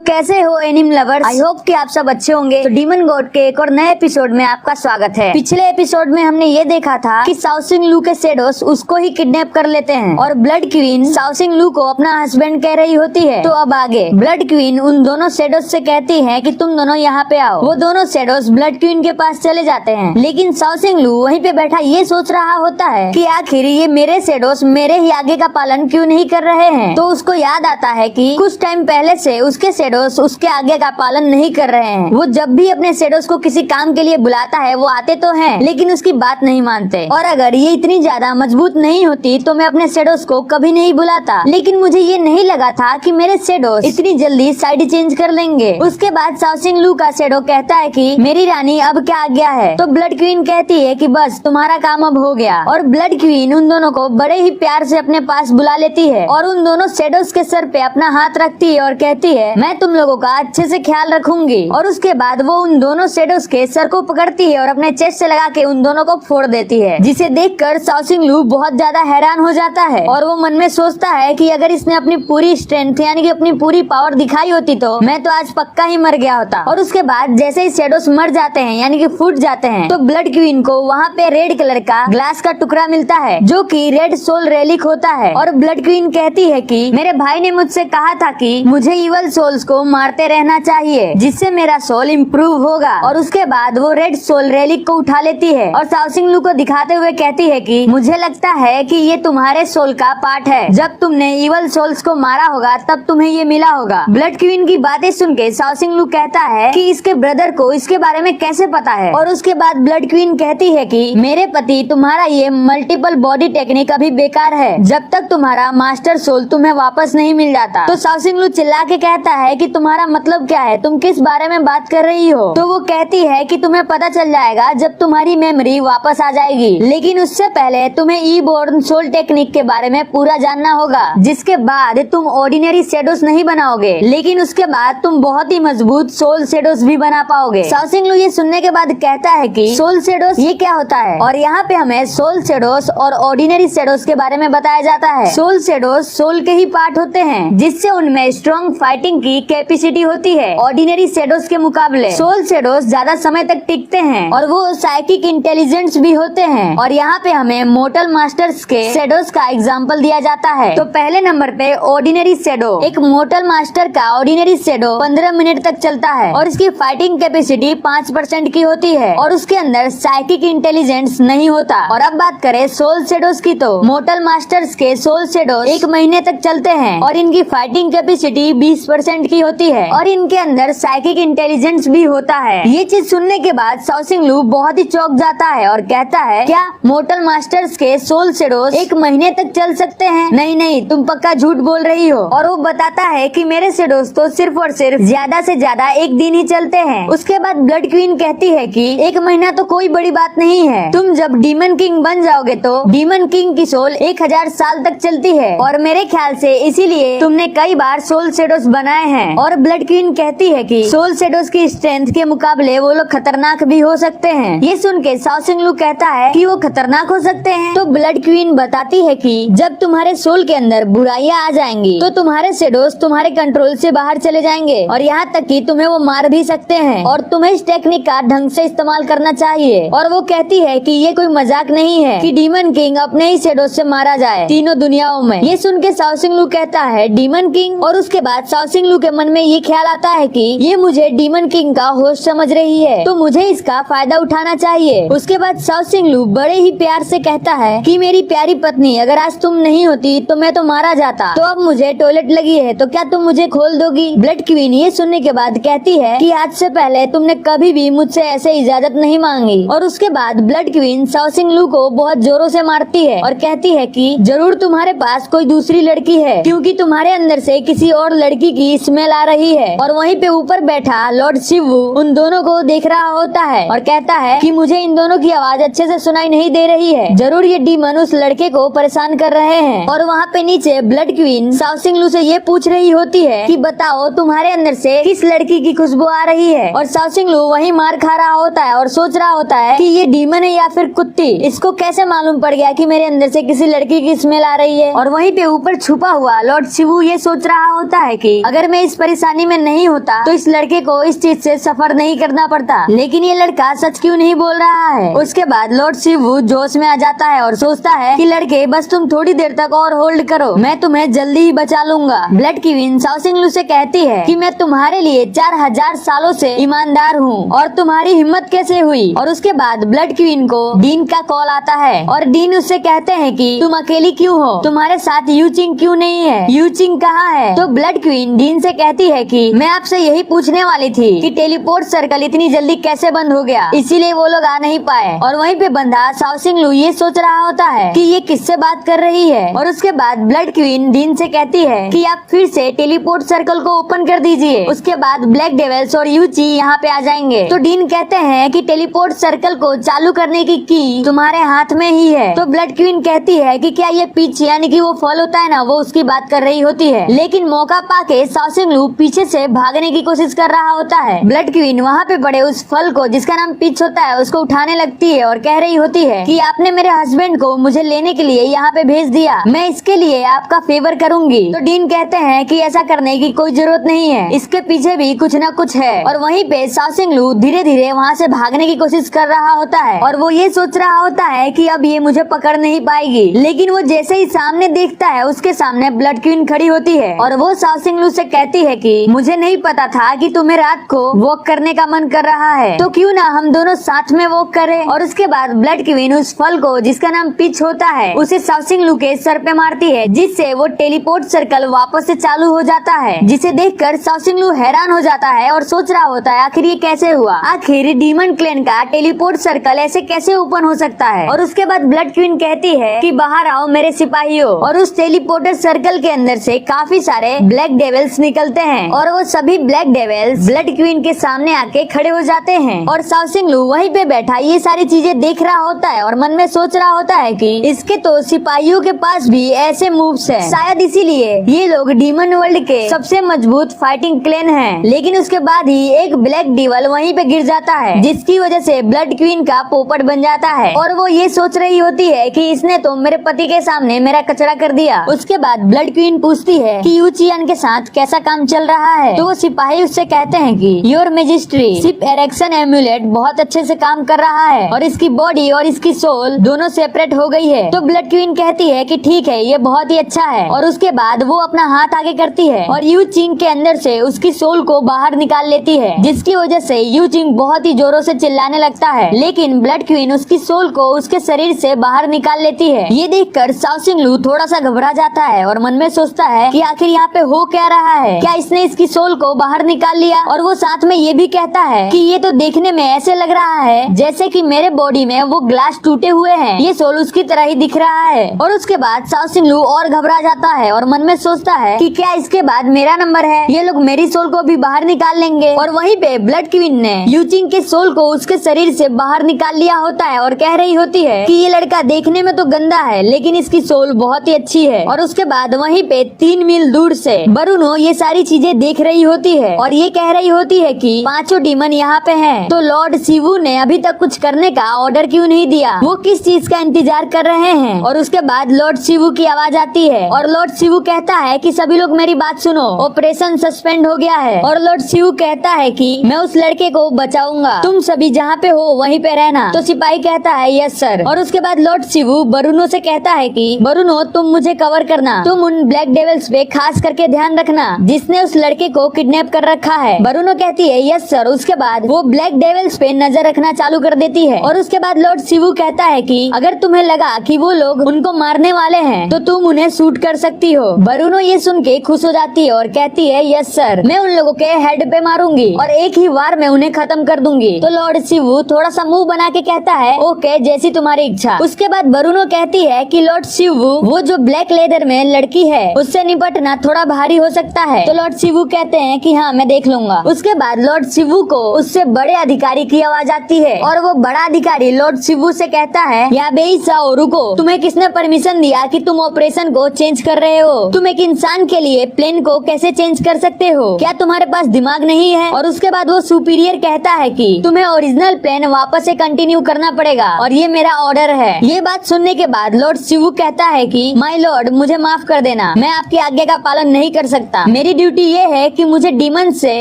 कैसे हो एनिम lovers? I hope कि आप सब अच्छे होंगे। तो डीमन गॉड के एक और नए एपिसोड में आपका स्वागत है। पिछले एपिसोड में हमने ये देखा था कि साउसिंग लू के शेडोस उसको ही किडनैप कर लेते हैं और ब्लड क्वीन साउसिंग लू को अपना हस्बैंड कह रही होती है। तो अब आगे ब्लड क्वीन उन दोनों शेडोस से कहती है कि तुम दोनों यहाँ पे आओ। वो दोनों शेडोस ब्लड क्वीन के पास चले जाते हैं, लेकिन साउसिंग लू वहीं पे बैठा ये सोच रहा होता है कि आखिर ये मेरे शेडोस मेरे ही आगे का पालन क्यों नहीं कर रहे हैं। तो उसको याद आता है कि कुछ टाइम पहले से उसके शेडोस उसके आगे का पालन नहीं कर रहे हैं। वो जब भी अपने शेडोस को किसी काम के लिए बुलाता है वो आते तो हैं, लेकिन उसकी बात नहीं मानते। और अगर ये इतनी ज्यादा मजबूत नहीं होती तो मैं अपने शेडोस को कभी नहीं बुलाता। लेकिन मुझे ये नहीं लगा था कि मेरे शेडोस इतनी जल्दी साइड चेंज कर लेंगे। उसके बाद साउसिंग लू का शेडो कहता है कि मेरी रानी अब क्या आ गया है। तो ब्लड क्वीन कहती है कि बस तुम्हारा काम अब हो गया। और ब्लड क्वीन उन दोनों को बड़े ही प्यार से अपने पास बुला लेती है और उन दोनों शेडोस के सर पे अपना हाथ रखती है और कहती है मैं तुम लोगों का अच्छे से ख्याल रखूंगी। और उसके बाद वो उन दोनों शेडोस के सर को पकड़ती है और अपने चेस्ट से लगा के उन दोनों को फोड़ देती है, जिसे देखकर साउसिंग लू बहुत ज्यादा हैरान हो जाता है और वो मन में सोचता है कि अगर इसने अपनी पूरी स्ट्रेंथ यानी कि अपनी पूरी पावर दिखाई होती तो मैं तो आज पक्का ही मर गया होता। और उसके बाद जैसे ही शेडोस मर जाते हैं यानी कि फूट जाते हैं तो ब्लड क्वीन को वहाँ पे रेड कलर का ग्लास का टुकड़ा मिलता है जो कि रेड सोल रेलिक होता है। और ब्लड क्वीन कहती है कि मेरे भाई ने मुझसे कहा था कि मुझे इवल सोल्स को मारते रहना चाहिए जिससे मेरा सोल इम्प्रूव होगा। और उसके बाद वो रेड सोल रेलिक को उठा लेती है और साउसिंग लू को दिखाते हुए कहती है कि मुझे लगता है कि ये तुम्हारे सोल का पार्ट है। जब तुमने इवल सोल्स को मारा होगा तब तुम्हें ये मिला होगा। ब्लड क्वीन की बातें सुन के साउसिंग लू कहता है कि इसके ब्रदर को इसके बारे में कैसे पता है। और उसके बाद ब्लड क्वीन कहती है कि मेरे पति तुम्हारा ये मल्टीपल बॉडी टेक्निक अभी बेकार है जब तक तुम्हारा मास्टर सोल तुम्हें वापस नहीं मिल जाता। तो साउसिंग लू चिल्ला के कहता है कि तुम्हारा मतलब क्या है, तुम किस बारे में बात कर रही हो। तो वो कहती है कि तुम्हें पता चल जाएगा जब तुम्हारी मेमोरी वापस आ जाएगी, लेकिन उससे पहले तुम्हें ई बोर्न सोल टेक्निक के बारे में पूरा जानना होगा जिसके बाद तुम ऑर्डिनरी शेडोस नहीं बनाओगे, लेकिन उसके बाद तुम बहुत ही मजबूत सोल शेडोस भी बना पाओगे। साउसिंग लू ये सुनने के बाद कहता है कि सोल शेडोस ये क्या होता है। और यहाँ पे हमें सोल शेडोस और ऑर्डिनरी शेडोस के बारे में बताया जाता है। सोल शेडोस सोल के ही पार्ट होते हैं जिससे उनमें स्ट्रॉन्ग फाइटिंग की कैपेसिटी होती है ऑर्डिनरी शेडोस के मुकाबले। सोल शेडोस ज्यादा समय तक टिकते हैं और वो साइकिक इंटेलिजेंस भी होते हैं। और यहाँ पे हमें मोर्टल मास्टर्स के शेडोस का एग्जांपल दिया जाता है। तो पहले नंबर पे ऑर्डिनरी शेडो। एक मोर्टल मास्टर का ऑर्डिनरी शेडो 15 मिनट तक चलता है और इसकी फाइटिंग कैपेसिटी 5% की होती है और उसके अंदर साइकिक इंटेलिजेंस नहीं होता। और अब बात करें सोल शेडोस की तो मोर्टल मास्टर्स के सोल शेडोस 1 महीने तक चलते हैं और इनकी फाइटिंग कैपेसिटी 20% की होती है और इनके अंदर साइकिक इंटेलिजेंस भी होता है। ये चीज सुनने के बाद साउसिंग लू बहुत ही चौंक जाता है और कहता है क्या मोर्टल मास्टर्स के सोल शेडोस 1 महीने तक चल सकते हैं? नहीं नहीं, तुम पक्का झूठ बोल रही हो। और वो बताता है कि मेरे शेडोस तो सिर्फ और सिर्फ ज्यादा से ज्यादा 1 दिन ही चलते हैं। उसके बाद ब्लड क्वीन कहती है कि 1 महीना तो कोई बड़ी बात नहीं है, तुम जब डीमन किंग बन जाओगे तो डीमन किंग की सोल 1000 साल तक चलती है और मेरे ख्याल से इसीलिए तुमने कई बार सोल शेडोस बनाए हैं। और ब्लड क्वीन कहती है कि सोल शेडोस की स्ट्रेंथ के मुकाबले वो लोग खतरनाक भी हो सकते हैं। ये सुन के साउसिंग लू कहता है कि वो खतरनाक हो सकते हैं। तो ब्लड क्वीन बताती है कि जब तुम्हारे सोल के अंदर बुराइयां आ जाएंगी तो तुम्हारे शेडोस तुम्हारे कंट्रोल से बाहर चले जाएंगे और यहाँ तक कि तुम्हें वो मार भी सकते हैं और तुम्हें इस टेक्निक का ढंग से इस्तेमाल करना चाहिए। और वो कहती है कि ये कोई मजाक नहीं है कि डीमन किंग अपने ही शेडोस से मारा जाए तीनों दुनियाओं में। ये सुन के साउसिंग लू कहता है डीमन किंग। और उसके बाद साउसिंग लू के मन में ये ख्याल आता है कि ये मुझे डीमन किंग का होस्ट समझ रही है तो मुझे इसका फायदा उठाना चाहिए। उसके बाद साउसिंग लू बड़े ही प्यार से कहता है कि मेरी प्यारी पत्नी अगर आज तुम नहीं होती तो मैं तो मारा जाता। तो अब मुझे टॉयलेट लगी है तो क्या तुम मुझे खोल दोगी? ब्लड क्वीन ये सुनने के बाद कहती है कि आज से पहले तुमने कभी भी मुझसे ऐसे इजाजत नहीं मांगी। और उसके बाद ब्लड क्वीन साउसिंग लू को बहुत जोरों से मारती है और कहती है कि जरूर तुम्हारे पास कोई दूसरी लड़की है क्योंकि तुम्हारे अंदर से किसी और लड़की की स्मेल आ रही है। और वहीं पे ऊपर बैठा लॉर्ड शिवू उन दोनों को देख रहा होता है और कहता है कि मुझे इन दोनों की आवाज अच्छे से सुनाई नहीं दे रही है, जरूर ये डीमन उस लड़के को परेशान कर रहे हैं। और वहाँ पे नीचे ब्लड क्वीन साउसिंग लू से ये पूछ रही होती है कि बताओ तुम्हारे अंदर से किस लड़की की खुशबू आ रही है। और साउसिंग लू वहीं मार खा रहा होता है और सोच रहा होता है कि ये डीमन है या फिर कुत्ती, इसको कैसे मालूम पड़ गया कि मेरे अंदर से किसी लड़की की स्मेल आ रही है। और वहीं पे ऊपर छुपा हुआ लॉर्ड शिवू ये सोच रहा होता है कि अगर मैं इस परेशानी में नहीं होता तो इस लड़के को इस चीज से सफर नहीं करना पड़ता। लेकिन ये लड़का सच क्यों नहीं बोल रहा है। उसके बाद लॉर्ड शिवू जोश में आ जाता है और सोचता है कि लड़के बस तुम थोड़ी देर तक और होल्ड करो, मैं तुम्हें जल्दी ही बचा लूंगा। ब्लड क्वीन शाओ सिंग लू से कहती है कि मैं तुम्हारे लिए 4000 सालों से ईमानदार हूँ और तुम्हारी हिम्मत कैसे हुई। और उसके बाद ब्लड क्वीन को डीन का कॉल आता है और डीन उससे कहते हैं कि तुम अकेली क्यों हो, तुम्हारे साथ यू चिंग क्यों नहीं है, यू चिंग कहाँ है। तो ब्लड क्वीन डीन से कहती है कि मैं आपसे यही पूछने वाली थी कि टेलीपोर्ट सर्कल इतनी जल्दी कैसे बंद हो गया, इसीलिए वो लोग आ नहीं पाए। और वहीं पे बंदा शाओ सिंग लू ये सोच रहा होता है कि ये किससे बात कर रही है। और उसके बाद ब्लड क्वीन डीन से कहती है कि आप फिर से टेलीपोर्ट सर्कल को ओपन कर दीजिए, उसके बाद ब्लैक डेविल्स और यूची यहाँ पे आ जाएंगे। तो डीन कहते हैं कि टेलीपोर्ट सर्कल को चालू करने की तुम्हारे हाथ में ही है। तो ब्लड क्वीन कहती है कि क्या ये पीच यानी कि वो फल होता है ना, वो उसकी बात कर रही होती है। लेकिन मौका पाके शाओ सिंग लू पीछे से भागने की कोशिश कर रहा होता है। ब्लड क्वीन वहाँ पे पड़े उस फल को जिसका नाम पीच होता है उसको उठाने लगती है और कह रही होती है कि आपने मेरे हस्बैंड को मुझे लेने के लिए यहाँ पे भेज दिया, मैं इसके लिए आपका फेवर करूंगी। तो डीन कहते हैं कि ऐसा करने की कोई जरूरत नहीं है, इसके पीछे भी कुछ न कुछ है। और वहीं पे शाओ सिंग लू धीरे धीरे वहाँ से भागने की कोशिश कर रहा होता है और वो ये सोच रहा होता है कि अब ये मुझे पकड़ नहीं पाएगी। लेकिन वो जैसे ही सामने देखता है उसके सामने ब्लड क्वीन खड़ी होती है और वो शाओ सिंग लू से कहती है कि मुझे नहीं पता था कि तुम्हें रात को वॉक करने का मन कर रहा है, तो क्यों ना हम दोनों साथ में वॉक करें। और उसके बाद ब्लड क्वीन उस फल को जिसका नाम पिच होता है उसे शाओ सिंग लू के सर पे मारती है, जिससे वो टेलीपोर्ट सर्कल वापस से चालू हो जाता है। जिसे देखकर शाओ सिंग लू हैरान हो जाता है और सोच रहा होता है आखिर ये कैसे हुआ, आखिर डीमन क्लैन का टेलीपोर्ट सर्कल ऐसे कैसे ओपन हो सकता है। और उसके बाद ब्लड क्वीन कहती है कि बाहर आओ मेरे सिपाहियों। और उस टेलीपोर्टर सर्कल के अंदर से काफी सारे ब्लैक डेविल्स निकलते हैं और वो सभी ब्लैक डेविल्स ब्लड क्वीन के सामने आके खड़े हो जाते हैं। और शाओ सिंग लू वहीं पे बैठा ये सारी चीजें देख रहा होता है और मन में सोच रहा होता है कि इसके तो सिपाहियों के पास भी ऐसे मूव्स हैं, शायद इसीलिए ये लोग डीमन वर्ल्ड के सबसे मजबूत फाइटिंग क्लैन हैं। लेकिन उसके बाद ही एक ब्लैक डेविल वहीं पे गिर जाता है, जिसकी वजह से ब्लड क्वीन का पोपट बन जाता है और वो ये सोच रही होती है कि इसने तो मेरे पति के सामने मेरा कचरा कर दिया। उसके बाद ब्लड क्वीन पूछती है कि यू चियान के साथ कैसा काम चल रहा है। तो वो सिपाही उससे कहते हैं कि your majesty ship erection emulate बहुत अच्छे से काम कर रहा है और इसकी बॉडी और इसकी सोल दोनों सेपरेट हो गई है। तो ब्लड क्वीन कहती है कि ठीक है, ये बहुत ही अच्छा है। और उसके बाद वो अपना हाथ आगे करती है और यू चिंग के अंदर से उसकी सोल को बाहर निकाल लेती है, जिसकी वजह से यू चिंग बहुत ही जोरों से चिल्लाने लगता है। लेकिन ब्लड क्वीन उसकी सोल को उसके शरीर से बाहर निकाल लेती है। ये देखकर शाओ सिंग लू थोड़ा सा घबरा जाता है और मन में सोचता है कि आखिर यहाँ पे हो क्या रहा है, क्या इसने इसकी सोल को बाहर निकाल लिया। और वो साथ में ये भी कहता है कि ये तो देखने में ऐसे लग रहा है जैसे कि मेरे बॉडी में वो ग्लास टूटे हुए हैं, ये सोल उसकी तरह ही दिख रहा है। और उसके बाद शाओ सिंग लू और घबरा जाता है और मन में सोचता है कि क्या इसके बाद मेरा नंबर है, ये लोग मेरी सोल को भी बाहर निकाल लेंगे। और वहीं पे ब्लड क्वीन ने यू चिंग के सोल को उसके शरीर से बाहर निकाल लिया होता है और कह रही होती है कि ये लड़का देखने में तो गंदा है लेकिन इसकी सोल बहुत ही अच्छी है। और उसके बाद वहीं पे 3 मील दूर से बरुनो ये सारी चीजें देख रही होती है और ये कह रही होती है कि 5 डीमन यहाँ पे हैं, तो लॉर्ड शिवू ने अभी तक कुछ करने का ऑर्डर क्यों नहीं दिया, वो किस चीज का इंतजार कर रहे हैं। और उसके बाद लॉर्ड शिवू की आवाज आती है और लॉर्ड शिवू कहता है कि सभी लोग मेरी बात सुनो, ऑपरेशन सस्पेंड हो गया है। और लॉर्ड शिवू कहता है कि मैं उस लड़के को बचाऊंगा, तुम सभी जहाँ पे हो वहीं पे रहना। तो सिपाही कहता है यस सर। और उसके बाद लॉर्ड शिवू बरुनो से कहता है कि बरुनो तुम मुझे कवर करना, तुम उन ब्लैक डेविल्स पे खास करके ध्यान रखना जिसने उस लड़के को किडनैप कर रखा है। बरुनो कहती है यस सर। उसके बाद वो ब्लैक डेविल्स पे नजर रखना चालू कर देती है। और उसके बाद लॉर्ड शिवू कहता है कि अगर तुम्हें लगा कि वो लोग उनको मारने वाले हैं तो तुम उन्हें शूट कर सकती हो। बरुनो ये सुन के खुश हो जाती है और कहती है यस सर, मैं उन लोगों के हेड पे मारूंगी और एक ही वार में उन्हें खत्म कर दूंगी। तो लॉर्ड शिवू थोड़ा सा मुंह बना के कहता है ओके जैसी तुम्हारी इच्छा। उसके बाद बरुनो कहती है कि लॉर्ड शिवू वो जो ब्लैक लेदर में लड़की है उससे निपटना थोड़ा भारी हो सकता है। तो लॉर्ड शिवू कहते हैं कि हाँ मैं देख लूंगा। उसके बाद लॉर्ड शिवू को उससे बड़े अधिकारी की आवाज आती है और वो बड़ा अधिकारी लॉर्ड शिवू से कहता है याबेई साओ रुको, तुम्हें किसने परमिशन दिया कि तुम ऑपरेशन को चेंज कर रहे हो, तुम एक इंसान के लिए प्लेन को कैसे चेंज कर सकते हो, क्या तुम्हारे पास दिमाग नहीं है। और उसके बाद वो सुपीरियर कहता है कि तुम्हें ओरिजिनल प्लेन वापस से कंटिन्यू करना पड़ेगा और ये मेरा ऑर्डर है। ये बात सुनने के बाद लॉर्ड शिवू कहता है कि माय लॉर्ड मुझे माफ कर देना, मैं आपकी आज्ञा का पालन नहीं कर सकता, मेरी ड्यूटी ये है कि मुझे डीमन से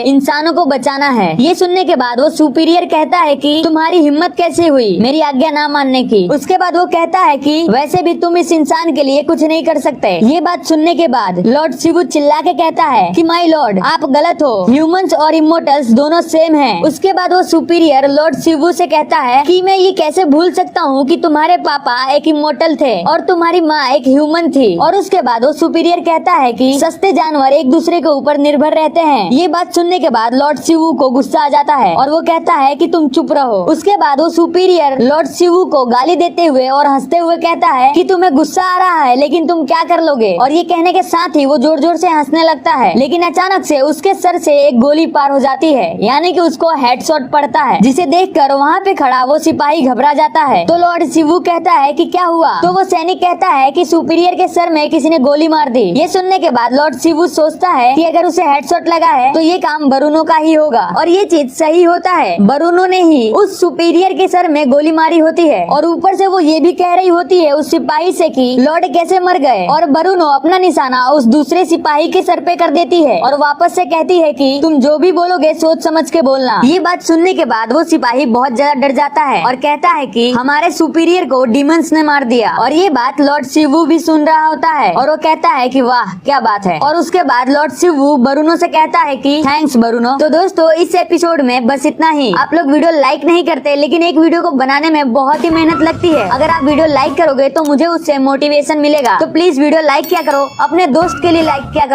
इंसानों को बचाना है। ये सुनने के बाद वो सुपीरियर कहता है कि तुम्हारी हिम्मत कैसे हुई मेरी आज्ञा ना मानने की। उसके बाद वो कहता है कि वैसे भी तुम इस इंसान के लिए कुछ नहीं कर सकते। ये बात सुनने के बाद लॉर्ड शिवू चिल्ला के कहता है कि माय लॉर्ड आप गलत हो, ह्यूमंस और इमोर्टल्स दोनों सेम हैं। उसके बाद वो सुपीरियर लॉर्ड शिवू से कहता है कि मैं ये कैसे भूल सकता हूँ कि तुम्हारे पापा एक इमोर्टल थे और तुम्हारी माँ एक ह्यूमन थी। और उसके बाद वो सुपीरियर कहता है कि सस्ते जानवर एक दूसरे के ऊपर निर्भर रहते हैं। ये बात सुनने के बाद लॉर्ड शिवू को गुस्सा आ जाता है और वो कहता है कि तुम चुप रहो। उसके बाद वो सुपीरियर लॉर्ड शिवू को गाली देते हुए और हंसते हुए कहता है कि तुम्हें गुस्सा आ रहा है लेकिन तुम क्या कर लोगे। और ये कहने के साथ ही वो जोर जोर से हंसने लगता है, लेकिन अचानक से उसके सर से एक गोली पार हो जाती है, यानी कि उसको हेडशॉट पड़ता है, जिसे देखकर वहाँ पे खड़ा वो सिपाही घबरा जाता है। तो लॉर्ड शिवू कहता है कि क्या हुआ। तो वो सैनिक कहता है कि सुपीरियर के सर में किसी ने गोली मार दी। ये सुनने के बाद लॉर्ड शिवू सोचता है कि अगर उसे हेडशॉट लगा है तो ये काम बरूनो का ही होगा। और ये चीज सही होता है, बरूनो ने ही उस सुपीरियर के सर में गोली मारी होती है। और ऊपर से वो ये भी कह रही होती है उस सिपाही से कि लॉर्ड कैसे मर गए। और बरूनो अपना निशाना उस दूसरे सिपाही के सर पे कर देती है और वापस से कहती है कि तुम जो भी बोलोगे सोच समझ के बोलना। ये बात सुनने के बाद वो सिपाही बहुत ज्यादा डर जाता है और कहता है कि हमारे सुपीरियर को डीमंस ने मार दिया। और ये बात लॉर्ड शिवू भी सुन रहा होता है और वो कहता है कि वाह क्या बात है। और उसके बाद लॉर्ड शिवू बरूनो से कहता है कि थैंक्स बरूनो। तो दोस्तों इस एपिसोड में बस इतना ही। आप लोग वीडियो लाइक नहीं करते, लेकिन एक वीडियो को बनाने में बहुत ही मेहनत लगती है। अगर आप वीडियो लाइक करोगे तो मुझे उससे मोटिवेशन मिलेगा। तो प्लीज वीडियो लाइक किया करो, अपने दोस्त के लिए लाइक किया करो।